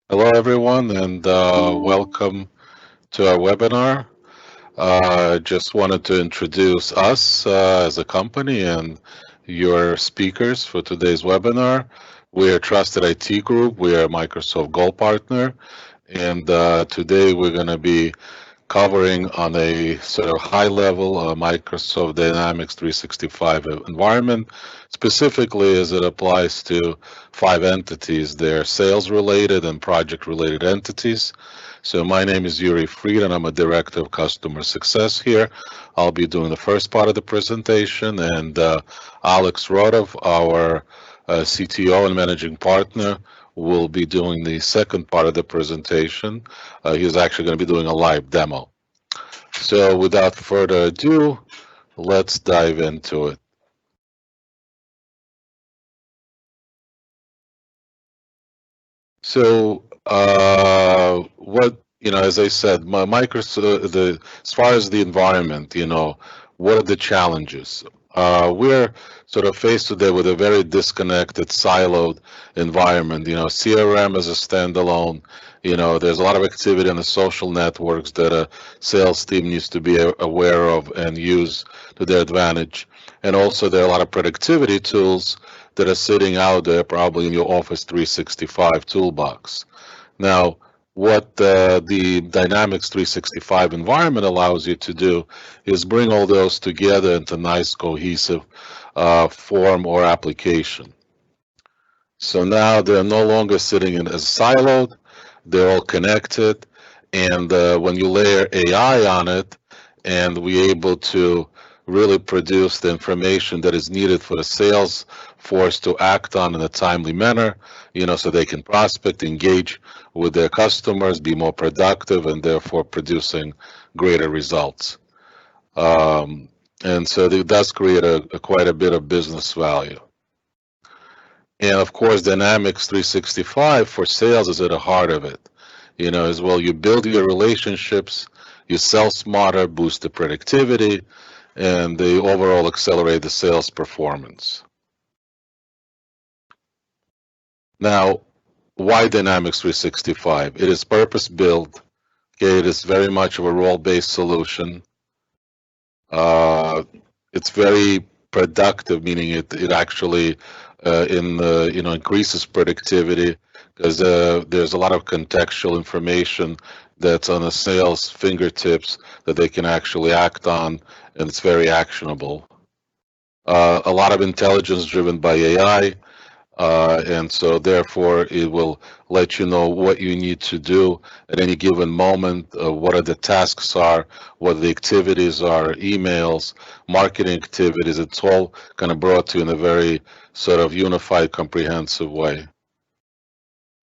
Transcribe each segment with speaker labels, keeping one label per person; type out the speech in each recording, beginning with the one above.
Speaker 1: Hello, everyone, and welcome to our webinar. Just wanted to introduce us as a company and your speakers for today's webinar. We are Trusted IT Group. We are a Microsoft Gold partner, and today we're going to be covering on a sort of high level Microsoft Dynamics 365 environment, specifically as it applies to five entities. They're sales related and project related entities. So my name is Yuri Fried and I'm a director of customer success here. I'll be doing the first part of the presentation, and Alex Rodov, our CTO and managing partner, will be doing the second part of the presentation. He's actually going to be doing a live demo. So without further ado, let's dive into it. So as I said, Microsoft, as far as the environment, what are the challenges? We're sort of faced today with a very disconnected, siloed environment. CRM as a standalone. There's a lot of activity on the social networks that a sales team needs to be aware of and use to their advantage. And also, there are a lot of productivity tools that are sitting out there probably in your Office 365 toolbox. Now, what the Dynamics 365 environment allows you to do is bring all those together into nice cohesive form or application. So now they're no longer sitting in as siloed, they're all connected, and when you layer AI on it, and we're able to really produce the information that is needed for the sales force to act on in a timely manner, so they can prospect, engage with their customers, be more productive, and therefore producing greater results. Um, and so it does create quite a bit of business value. And of course, Dynamics 365 for sales is at the heart of it. As well, you build your relationships, you sell smarter, boost the productivity, and they overall accelerate the sales performance. Now, why Dynamics 365? It is purpose built. Okay, it is very much of a role-based solution. Uh, it's very productive, meaning it actually increases productivity because there's a lot of contextual information that's on the sales fingertips that they can actually act on, and it's very actionable. A lot of intelligence driven by AI, and so therefore it will let you know what you need to do at any given moment, what are the tasks are, what the activities are, emails, marketing activities. It's all kind of brought to you in a very sort of unified, comprehensive way.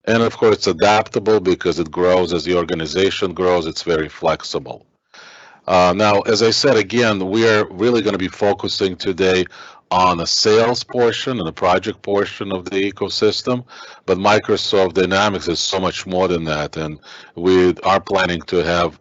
Speaker 1: And of course, it's adaptable because it grows as the organization grows. It's very flexible. Now, as I said again, we are really going to be focusing today on the sales portion and the project portion of the ecosystem, but Microsoft Dynamics is so much more than that, and we are planning to have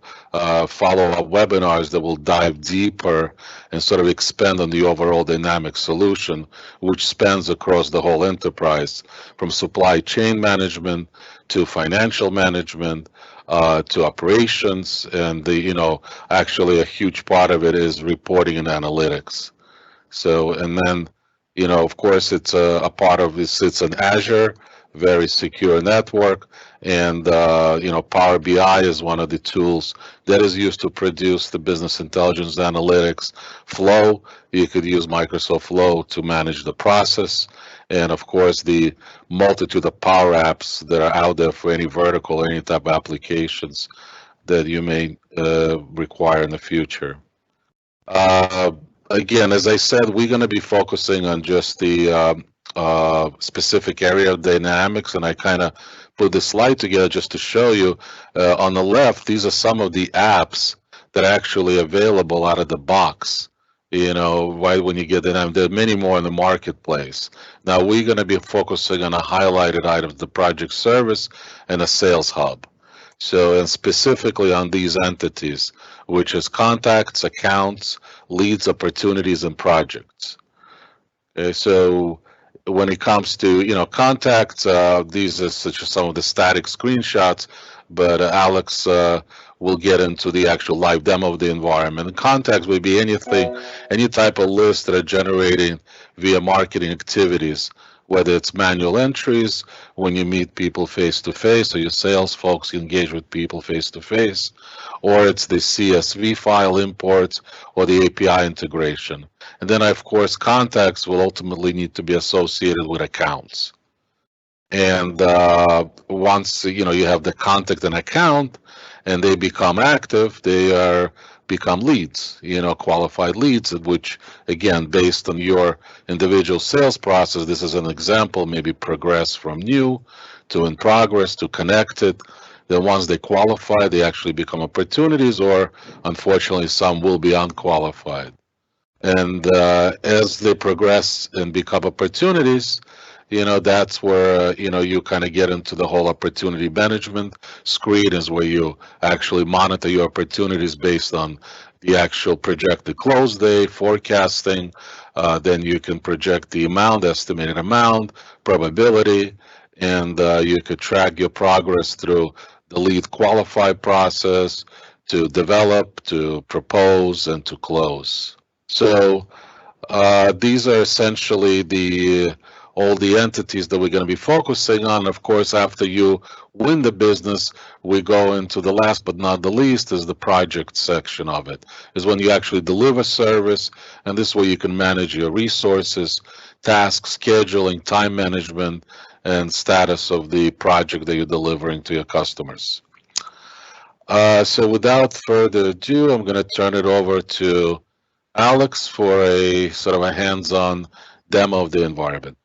Speaker 1: follow-up webinars that will dive deeper and sort of expand on the overall Dynamics solution, which spans across the whole enterprise, from supply chain management to financial management to operations, and actually a huge part of it is reporting and analytics. So, and then, of course, it's a part of it sits in Azure, very secure network, and Power BI is one of the tools that is used to produce the business intelligence analytics. Flow, you could use Microsoft Flow to manage the process, and of course, the multitude of Power Apps that are out there for any vertical or any type of applications that you may require in the future. Uh, Again, as I said, we're going to be focusing on just the specific area of dynamics, and I kind of put this slide together just to show you. On the left, these are some of the apps that are actually available out of the box. Right when you get them, there are many more in the marketplace. Now, we're going to be focusing on a highlighted items, the project service and a sales hub. So, and specifically on these entities, which is contacts, accounts, leads, opportunities, and projects. Okay, so when it comes to contacts, these are such as some of the static screenshots, but Alex will get into the actual live demo of the environment. And contacts would be anything, any type of list that are generating via marketing activities, whether it's manual entries when you meet people face to face, or your sales folks engage with people face to face, or it's the CSV file imports or the API integration. And then, of course, contacts will ultimately need to be associated with accounts. And once you have the contact and account, and they become active, they become leads, qualified leads, which again, based on your individual sales process, this is an example, maybe progress from new to in progress to connected. Then once they qualify, they actually become opportunities, or unfortunately, some will be unqualified. And as they progress and become opportunities, that's where, you kind of get into the whole opportunity management screen, is where you actually monitor your opportunities based on the actual projected close date, forecasting. Then you can project the amount, estimated amount, probability, and you could track your progress through the lead qualify process to develop, to propose, and to close. So these are essentially all the entities that we're going to be focusing on. Of course, after you win the business, we go into the last but not the least is the project section of it, is when you actually deliver service, and this is where you can manage your resources, tasks, scheduling, time management, and status of the project that you're delivering to your customers. So without further ado, I'm going to turn it over to Alex for a sort of a hands-on demo of the environment.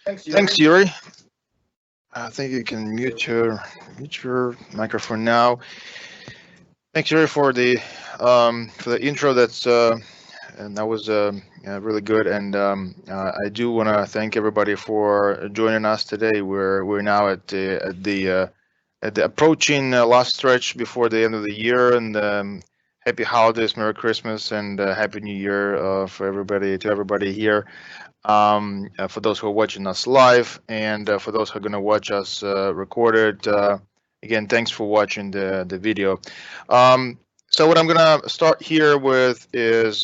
Speaker 2: Thanks, Yuri. I think you can mute your microphone now. Thanks, Yuri, for the intro. And that was really good. And I do want to thank everybody for joining us today. We're now at the approaching last stretch before the end of the year, and happy holidays, Merry Christmas, and Happy New Year for everybody here. For those who are watching us live, and for those who are going to watch us recorded, again, thanks for watching the video. So what I'm going to start here with is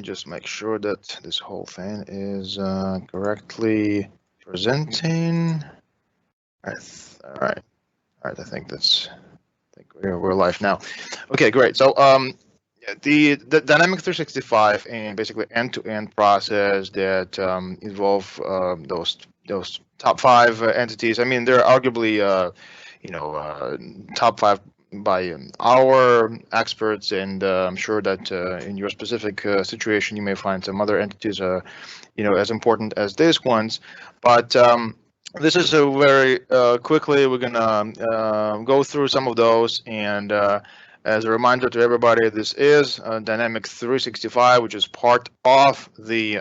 Speaker 2: just make sure that this whole thing is correctly presenting. All right. I think we're live now. Okay, great. So the Dynamics 365 and basically end-to-end process that involve those top 5 entities. I mean, they're arguably top 5 by our experts, and I'm sure that in your specific situation you may find some other entities as important as these ones, but this is a very quickly we're gonna go through some of those, and as a reminder to everybody, this is Dynamics 365, which is part of the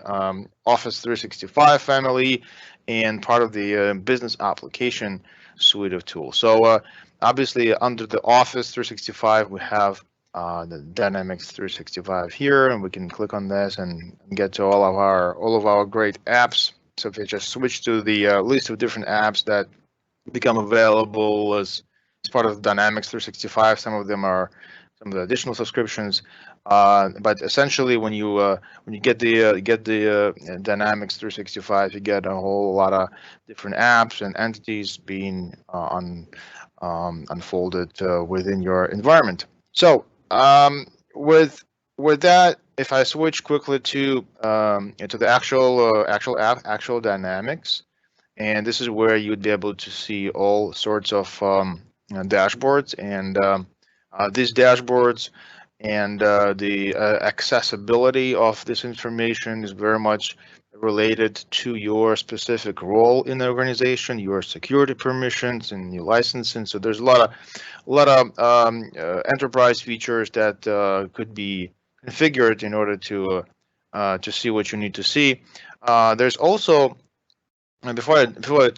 Speaker 2: Office 365 family and part of the business application suite of tools. So obviously under the Office 365, we have the Dynamics 365 here, and we can click on this and get to all of our great apps. So if you just switch to the list of different apps that become available as part of Dynamics 365, some of them are some of the additional subscriptions, but essentially when you get the Dynamics 365, you get a whole lot of different apps and entities being unfolded within your environment. So with that, if I switch quickly to the actual Dynamics, and this is where you'd be able to see all sorts of dashboards, and these dashboards and the accessibility of this information is very much related to your specific role in the organization, your security permissions and your licensing. So there's a lot of enterprise features that could be configured in order to see what you need to see. There's also, before I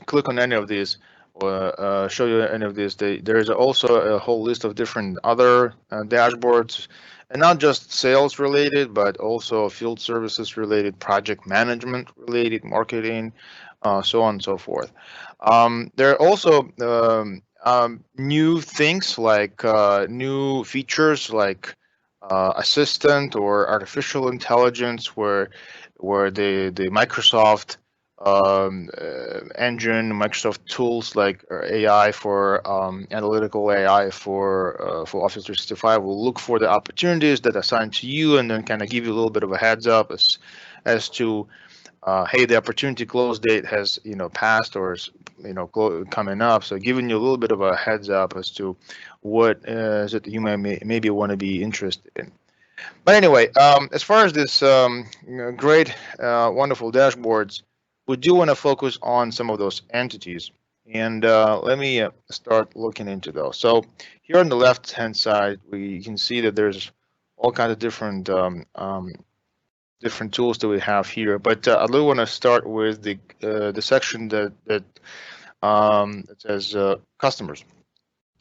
Speaker 2: click on any of these, show you any of this. There is also a whole list of different other dashboards, and not just sales related, but also field services related, project management related, marketing, so on and so forth. There are also new things like new features like assistant or artificial intelligence, where the Microsoft engine, Microsoft tools like AI for analytical AI for Office 365 will look for the opportunities that are assigned to you, and then kind of give you a little bit of a heads up as to hey, the opportunity close date has passed or is coming up. So giving you a little bit of a heads up as to what is it you maybe want to be interested in. But anyway, as far as this great, wonderful dashboards, we do want to focus on some of those entities. And let me start looking into those. So here on the left-hand side, we can see that there's all kinds of different different tools that we have here. But I do want to start with the section that says customers.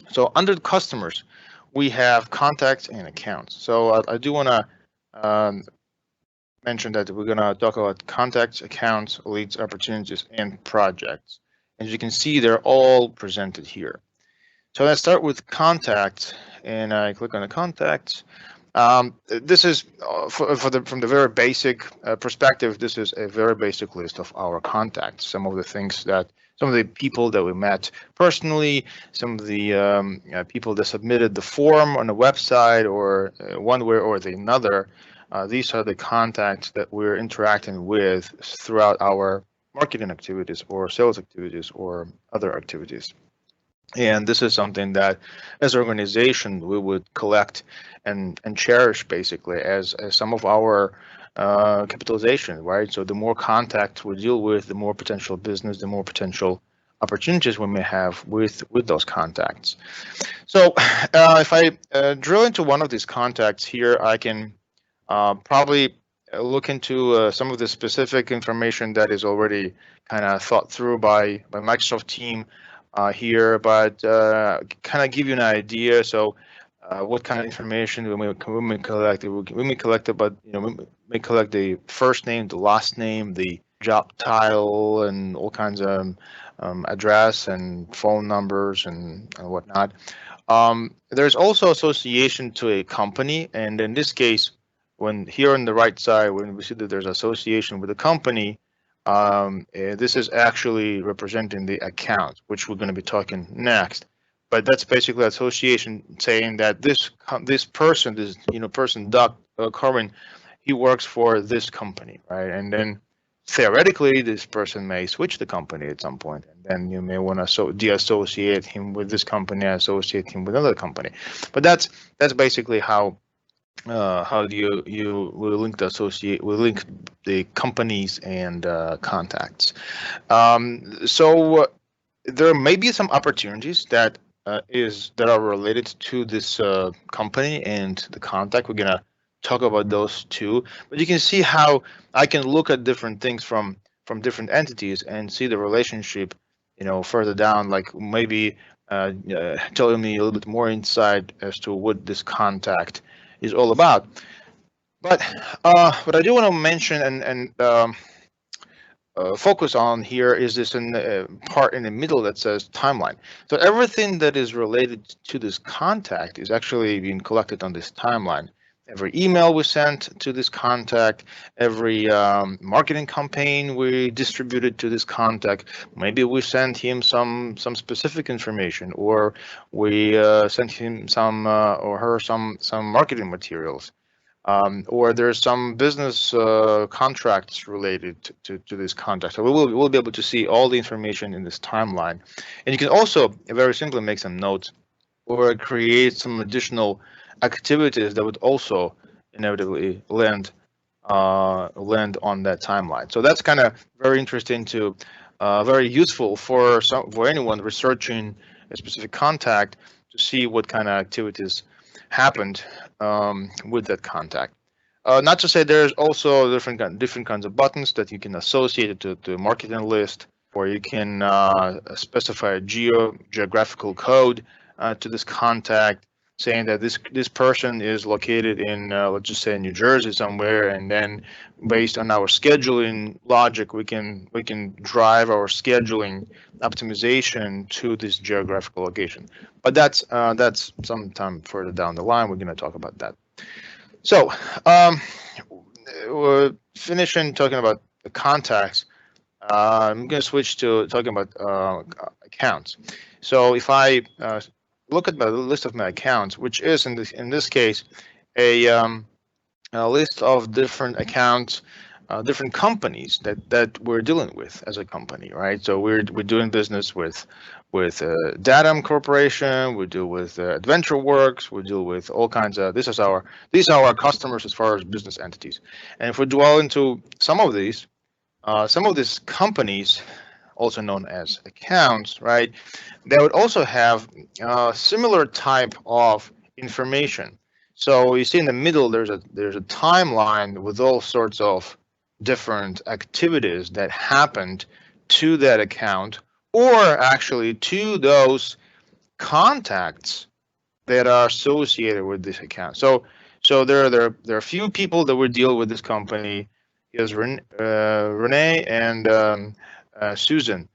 Speaker 2: So under customers, we have contacts and accounts. So I do want to mention that we're going to talk about contacts, accounts, leads, opportunities, and projects. As you can see, they're all presented here. So let's start with contacts, and I click on the contacts. This is from the very basic perspective. This is a very basic list of our contacts. Some of the people that we met personally, some of the people that submitted the form on the website, or one way or the another. These are the contacts that we're interacting with throughout our marketing activities or sales activities or other activities. And this is something that, as an organization, we would collect and cherish basically as some of our capitalization, right? So the more contacts we deal with, the more potential business, the more potential opportunities we may have with those contacts. So if I drill into one of these contacts here, I can probably look into some of the specific information that is already kind of thought through by Microsoft team here, but kind of give you an idea. So what kind of information we may collect? We may collect about, we may collect the first name, the last name, the job title, and all kinds of address and phone numbers and whatnot. There's also association to a company, and in this case, when here on the right side, when we see that there's association with a company, this is actually representing the account, which we're going to be talking next. But that's basically association saying that this person, Doug Corbin, he works for this company, right? And then theoretically, this person may switch the company at some point, and then you may want to de-associate him with this company, associate him with another company. But that's basically how you will link the companies and contacts. So there may be some opportunities that are related to this company and the contact. We're gonna talk about those too, but you can see how I can look at different things from different entities and see the relationship, further down, like maybe telling me a little bit more insight as to what this contact is all about. But what I do want to mention and focus on here is this part in the middle that says timeline. So everything that is related to this contact is actually being collected on this timeline. Every email we sent to this contact, every marketing campaign we distributed to this contact, maybe we sent him some specific information, or we sent him or her some marketing materials, or there's some business contracts related to this contact. So we'll be able to see all the information in this timeline, and you can also very simply make some notes or create some additional activities that would also inevitably land on that timeline. So that's kind of very interesting to very useful for anyone researching a specific contact to see what kind of activities happened with that contact. Not to say there's also different kinds of buttons that you can associate to the marketing list. or you can specify a geographical code to this contact, saying that this person is located in, let's just say, New Jersey somewhere, and then based on our scheduling logic, we can drive our scheduling optimization to this geographical location. But that's sometime further down the line. We're going to talk about that. So we're finishing talking about the contacts. I'm going to switch to talking about accounts. So if I look at the list of my accounts, which is in this case a list of different accounts, different companies that we're dealing with as a company, right? So we're doing business with Datum Corporation, we deal with AdventureWorks, we deal with all kinds of. These are our customers as far as business entities. And if we dwell into some of these companies, also known as accounts, right? They would also have similar type of information. So you see in the middle, there's a timeline with all sorts of different activities that happened to that account, or actually to those contacts that are associated with this account. So there are a few people that would deal with this company. Here's Renee and Susan.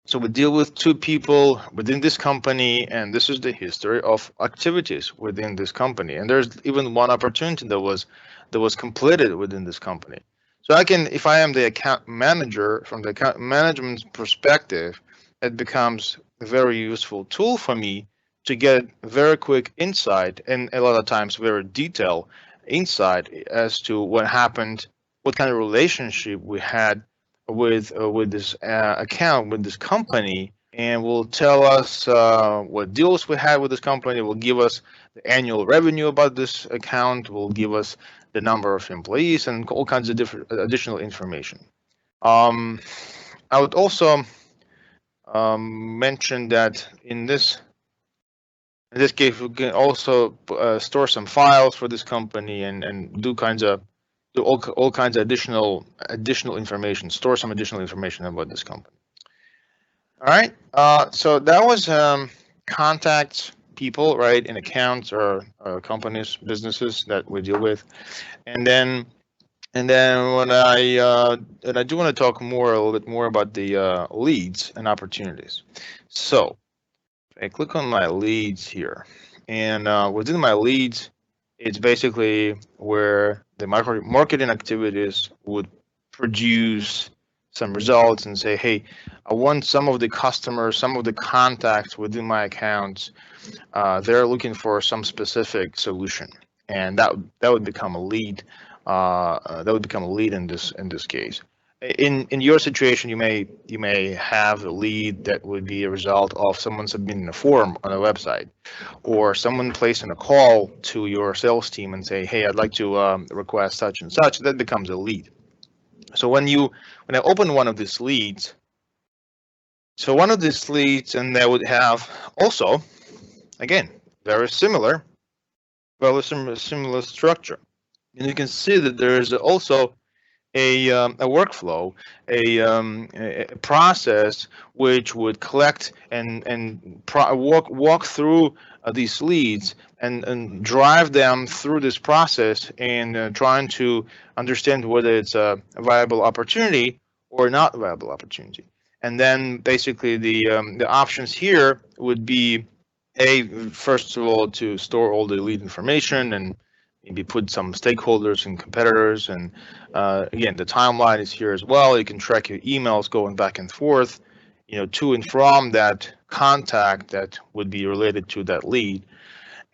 Speaker 2: So we deal with two people within this company, and this is the history of activities within this company. And there's even one opportunity that was completed within this company. So I can, if I am the account manager, from the account management perspective, it becomes a very useful tool for me to get very quick insight, and a lot of times very detailed insight as to what happened, what kind of relationship we had with this account, with this company, and will tell us what deals we had with this company, will give us the annual revenue about this account, will give us the number of employees, and all kinds of different additional information. I would also mention that in this case, we can also store some files for this company and do all kinds of additional information, store some additional information about this company. All right, so that was contacts, people, right, in accounts or companies, businesses that we deal with, and then when I do want to talk a little bit more about the leads and opportunities. So I click on my leads here, and within my leads, it's basically where the marketing activities would produce some results and say, hey, I want some of the customers, some of the contacts within my accounts, they're looking for some specific solution, and that would become a lead. That would become a lead in this case. In your situation, you may have a lead that would be a result of someone submitting a form on a website, or someone placing a call to your sales team and say, hey, I'd like to request such and such. That becomes a lead. So when I open one of these leads, and they would have also, again, very similar structure, and you can see that there is also a workflow, a process which would collect and walk through these leads and drive them through this process, and trying to understand whether it's a viable opportunity or not a viable opportunity. And then basically the options here would be, first of all, to store all the lead information and maybe put some stakeholders and competitors, and again, the timeline is here as well. You can track your emails going back and forth, to and from that contact that would be related to that lead.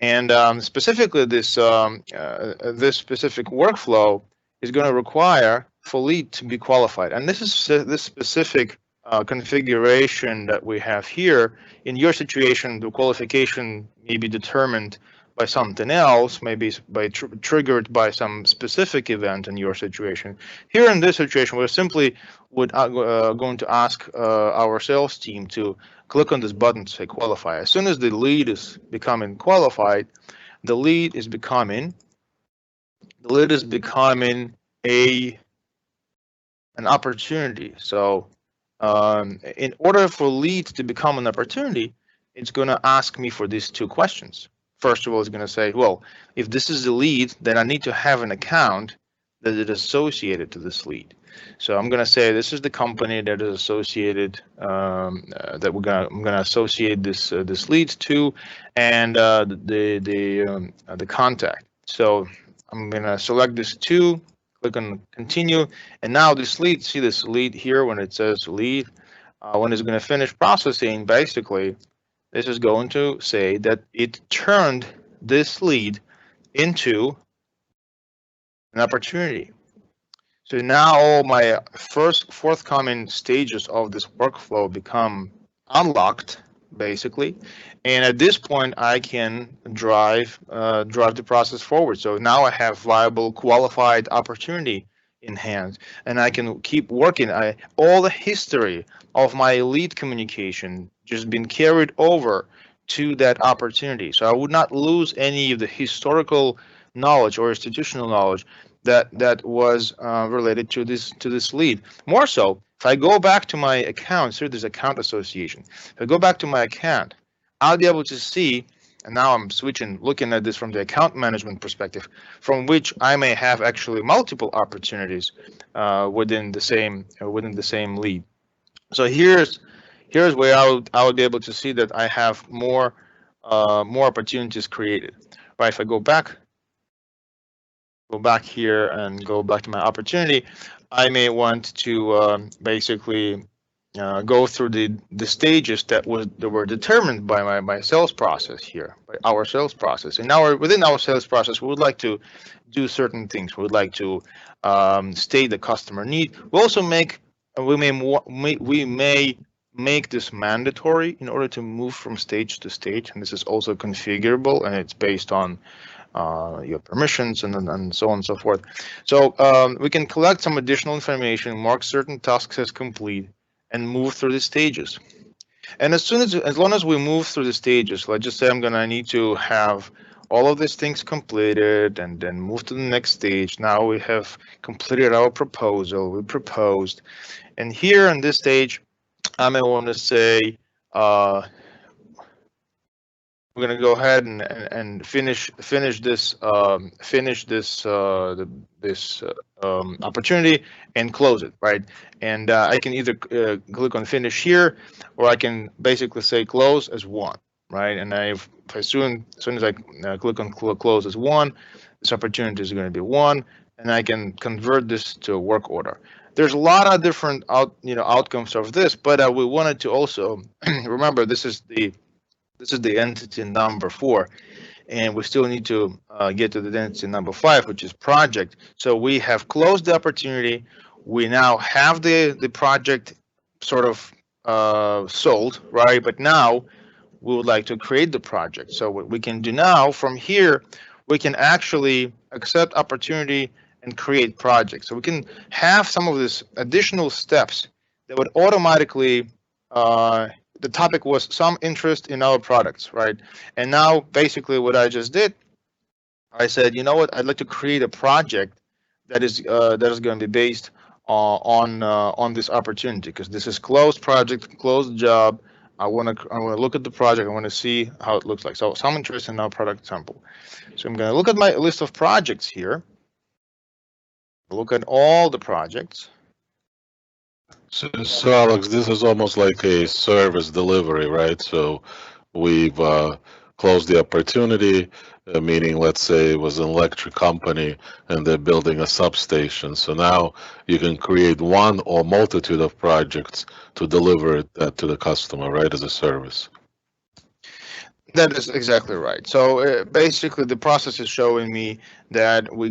Speaker 2: And specifically, this specific workflow is going to require for lead to be qualified. And this is this specific configuration that we have here. In your situation, the qualification may be determined by something else, maybe triggered by some specific event in your situation. Here in this situation, we're simply going to ask our sales team to click on this button to say qualify. As soon as the lead is becoming qualified, the lead is becoming an opportunity. So in order for lead to become an opportunity, it's going to ask me for these two questions. First of all, it's going to say, well, if this is the lead, then I need to have an account that is associated to this lead. So I'm going to say this is the company that is associated, that I'm going to associate this lead to, and the contact. So I'm going to select this two, click on continue, and now this lead, see this lead here when it says lead, when it's going to finish processing, basically this is going to say that it turned this lead into an opportunity. So now all my forthcoming stages of this workflow become unlocked, basically, and at this point I can drive the process forward. So now I have viable, qualified opportunity in hand, and I can keep working. All the history of my lead communication just been carried over to that opportunity. So I would not lose any of the historical knowledge or institutional knowledge that was related to this lead. More so, if I go back to my account, so there's account association. If I go back to my account, I'll be able to see, and now I'm looking at this from the account management perspective, from which I may have actually multiple opportunities within the same lead. So here's where I would be able to see that I have more opportunities created. Right? If I go back here and go back to my opportunity, I may want to basically go through the stages that were determined by my sales process here, by our sales process. And now within our sales process, we would like to do certain things. We would like to state the customer need. We may make this mandatory in order to move from stage to stage, and this is also configurable, and it's based on your permissions and so on and so forth. So we can collect some additional information, mark certain tasks as complete, and move through the stages. And as long as we move through the stages, let's just say I'm gonna need to have all of these things completed and then move to the next stage. Now we have completed our proposal, we proposed, and here in this stage, I may want to say we're going to go ahead and finish this opportunity and close it, right? And I can either click on finish here, or I can basically say close as one, right? And as soon as I click on close as one, this opportunity is going to be one, and I can convert this to a work order. There's a lot of different outcomes of this, but we wanted to also remember this is the entity number 4, and we still need to get to the entity number 5, which is project. So we have closed the opportunity. We now have the project sort of sold, right? But now we would like to create the project. So what we can do now from here, we can actually accept opportunity and create project. So we can have some of these additional steps that would automatically the topic was some interest in our products, right? And now basically what I just did, I said, you know what, I'd like to create a project that is going to be based on this opportunity, because this is closed project, closed job. I want to look at the project. I want to see how it looks like. So some interest in our product sample. So I'm going to look at my list of projects here. Look at all the projects.
Speaker 1: So Alex, this is almost like a service delivery, right? So we've closed the opportunity, meaning let's say it was an electric company and they're building a substation. So now you can create one or multitude of projects to deliver that to the customer, right, as a service.
Speaker 2: That is exactly right. So basically, the process is showing me that we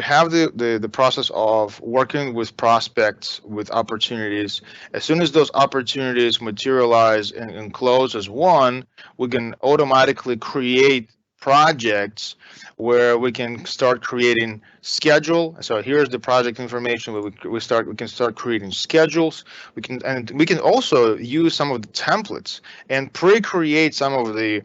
Speaker 2: have the process of working with prospects, with opportunities. As soon as those opportunities materialize and close as one, we can automatically create projects where we can start creating schedule. So here's the project information where we can start creating schedules. We can also use some of the templates and pre-create some of the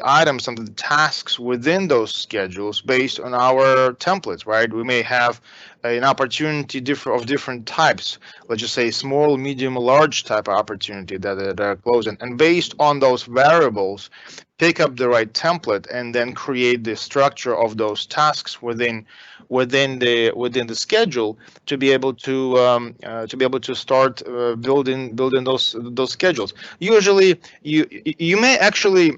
Speaker 2: items, some of the tasks within those schedules based on our templates, right? We may have an opportunity of different types. Let's just say small, medium, large type of opportunity that are closed, and based on those variables, pick up the right template and then create the structure of those tasks within the schedule to be able to start building those schedules. Usually, you may actually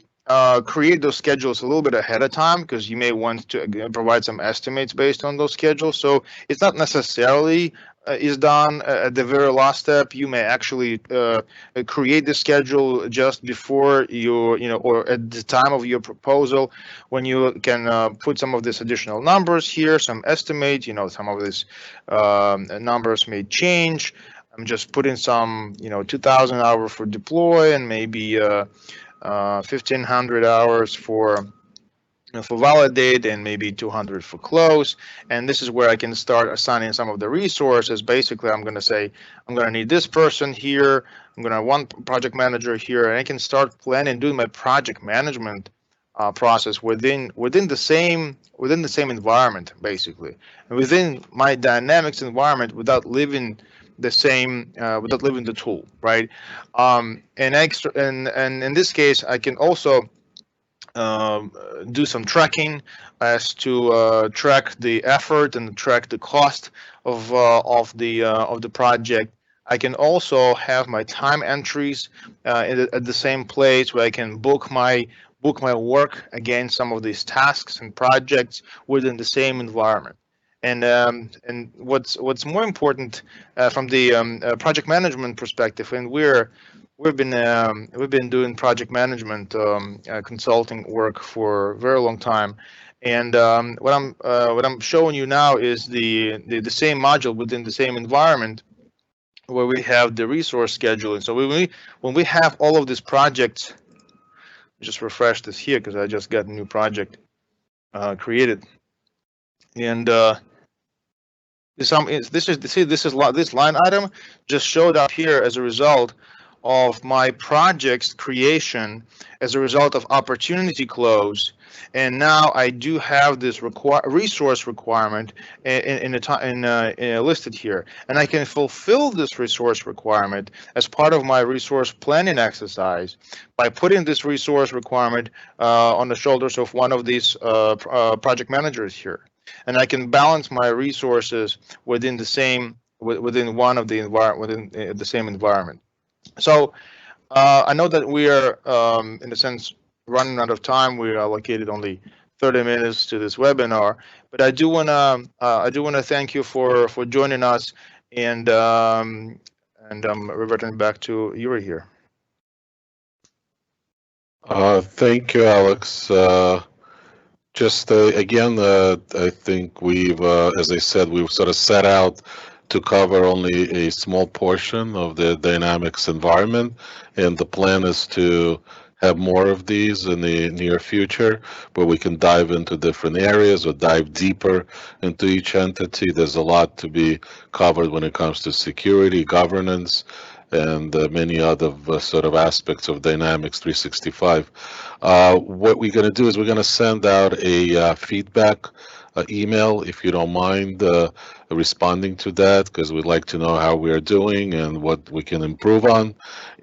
Speaker 2: create those schedules a little bit ahead of time because you may want to provide some estimates based on those schedules. So it's not necessarily is done at the very last step. You may actually create the schedule just before or at the time of your proposal, when you can put some of these additional numbers here, some estimates. Some of these numbers may change. I'm just putting some 2,000 hours for deploy and maybe 1,500 hours for validate and maybe 200 for close. And this is where I can start assigning some of the resources. Basically, I'm going to say I'm going to need this person here. I'm going to have one project manager here, and I can start planning, doing my project management process within the same environment, basically, within my Dynamics environment, without leaving the tool, right? And in this case, I can also do some tracking as to track the effort and track the cost of the project. I can also have my time entries at the same place where I can book my work against some of these tasks and projects within the same environment. And what's more important from the project management perspective, and we've been doing project management consulting work for a very long time, and what I'm showing you now is the same module within the same environment where we have the resource scheduling. So when we have all of these projects, just refresh this here because I just got a new project created, and this line item just showed up here as a result of my project's creation, as a result of opportunity close, and now I do have this resource requirement listed here, and I can fulfill this resource requirement as part of my resource planning exercise by putting this resource requirement on the shoulders of one of these project managers here. And I can balance my resources within the same within the same environment. So I know that we are in a sense running out of time. We allocated only 30 minutes to this webinar, but I do wanna thank you for joining us, and I'm reverting back to Yuri here.
Speaker 1: Thank you, Alex. Just again, I think as I said, we've sort of set out to cover only a small portion of the Dynamics environment, and the plan is to have more of these in the near future, where we can dive into different areas or dive deeper into each entity. There's a lot to be covered when it comes to security, governance, and many other sort of aspects of Dynamics 365. What we're going to do is we're going to send out a feedback email, if you don't mind responding to that, because we'd like to know how we are doing and what we can improve on.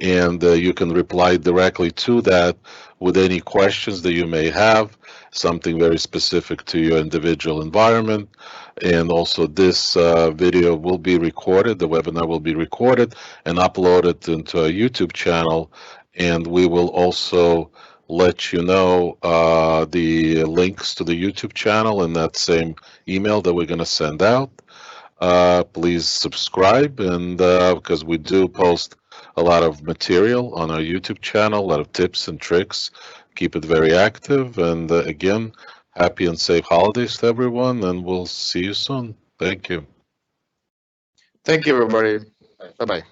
Speaker 1: And you can reply directly to that with any questions that you may have, something very specific to your individual environment. And also this video will be recorded, the webinar will be recorded and uploaded into our YouTube channel. And we will also let you know the links to the YouTube channel in that same email that we're going to send out. Please subscribe, and because we do post a lot of material on our YouTube channel, a lot of tips and tricks. Keep it very active, and again, happy and safe holidays to everyone, and we'll see you soon. Thank you.
Speaker 2: Thank you, everybody. Bye-bye.